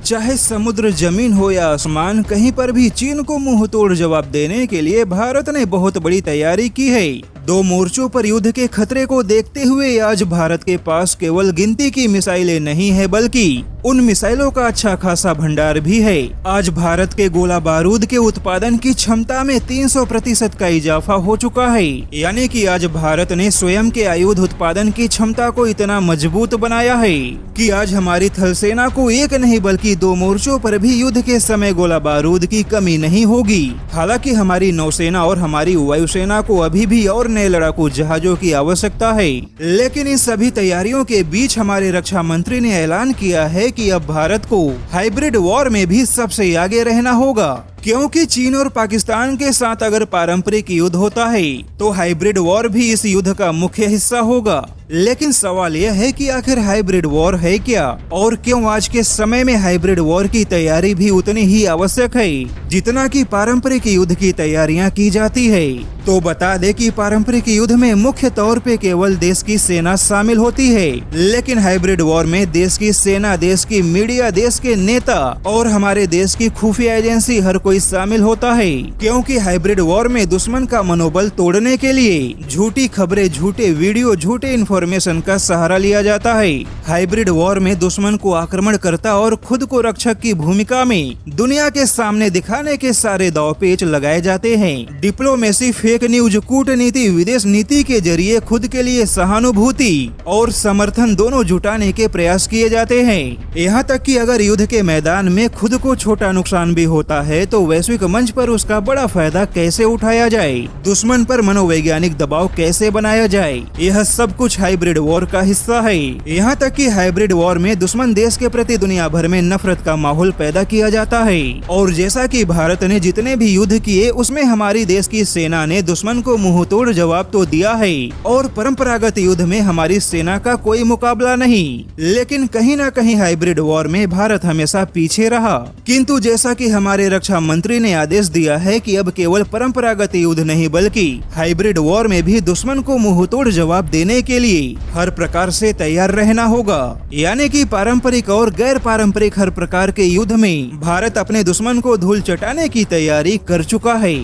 चाहे समुद्र, जमीन हो या आसमान, कहीं पर भी चीन को मुंह तोड़ जवाब देने के लिए भारत ने बहुत बड़ी तैयारी की है। दो मोर्चों पर युद्ध के खतरे को देखते हुए आज भारत के पास केवल गिनती की मिसाइलें नहीं है, बल्कि उन मिसाइलों का अच्छा खासा भंडार भी है। आज भारत के गोला बारूद के उत्पादन की क्षमता में 300% का इजाफा हो चुका है। यानी कि आज भारत ने स्वयं के आयुध उत्पादन की क्षमता को इतना मजबूत बनाया है कि आज हमारी थल सेना को एक नहीं बल्कि दो मोर्चों पर भी युद्ध के समय गोला बारूद की कमी नहीं होगी। हालांकि हमारी नौसेना और हमारी वायुसेना को अभी भी और नए लड़ाकू जहाजों की आवश्यकता है, लेकिन इन सभी तैयारियों के बीच हमारे रक्षा मंत्री ने ऐलान किया है कि अब भारत को हाइब्रिड वॉर में भी सबसे आगे रहना होगा, क्योंकि चीन और पाकिस्तान के साथ अगर पारंपरिक युद्ध होता है तो हाइब्रिड वॉर भी इस युद्ध का मुख्य हिस्सा होगा। लेकिन सवाल यह है कि आखिर हाइब्रिड वॉर है क्या, और क्यों आज के समय में हाइब्रिड वॉर की तैयारी भी उतनी ही आवश्यक है जितना कि पारंपरिक युद्ध की तैयारियां की जाती है। तो बता दे कि पारंपरिक युद्ध में मुख्य तौर पे केवल देश की सेना शामिल होती है, लेकिन हाइब्रिड वॉर में देश की सेना, देश की मीडिया, देश के नेता और हमारे देश की खुफिया एजेंसी हर कोई शामिल होता है। क्योंकि हाइब्रिड वॉर में दुश्मन का मनोबल तोड़ने के लिए झूठी खबरें, झूठे वीडियो, झूठे इंफॉर्मेशन का सहारा लिया जाता है। हाइब्रिड वॉर में दुश्मन को आक्रमणकर्ता और खुद को रक्षक की भूमिका में दुनिया के सामने दिखाने के सारे दांव-पेच लगाए जाते हैं। डिप्लोमेसी, फेक न्यूज, कूटनीति, विदेश नीति के जरिए खुद के लिए सहानुभूति और समर्थन दोनों जुटाने के प्रयास किए जाते हैं। यहाँ तक कि अगर युद्ध के मैदान में खुद को छोटा नुकसान भी होता है तो वैश्विक मंच पर उसका बड़ा फायदा कैसे उठाया जाए, दुश्मन पर मनोवैज्ञानिक दबाव कैसे बनाया जाए, यह सब कुछ हाइब्रिड वॉर का हिस्सा है। यहाँ तक कि हाइब्रिड वॉर में दुश्मन देश के प्रति दुनिया भर में नफरत का माहौल पैदा किया जाता है। और जैसा कि भारत ने जितने भी युद्ध किए उसमें हमारी देश की सेना ने दुश्मन को मुंह तोड़ जवाब तो दिया है, और परंपरागत युद्ध में हमारी सेना का कोई मुकाबला नहीं। लेकिन कहीं न कहीं हाइब्रिड वॉर में भारत हमेशा पीछे रहा। किंतु जैसा कि हमारे रक्षा मंत्री ने आदेश दिया है कि अब केवल परंपरागत युद्ध नहीं बल्कि हाइब्रिड वॉर में भी दुश्मन को मुंह तोड़ जवाब देने के लिए हर प्रकार से तैयार रहना होगा। यानी कि पारंपरिक और गैर पारंपरिक हर प्रकार के युद्ध में भारत अपने दुश्मन को धूल चटाने की तैयारी कर चुका है।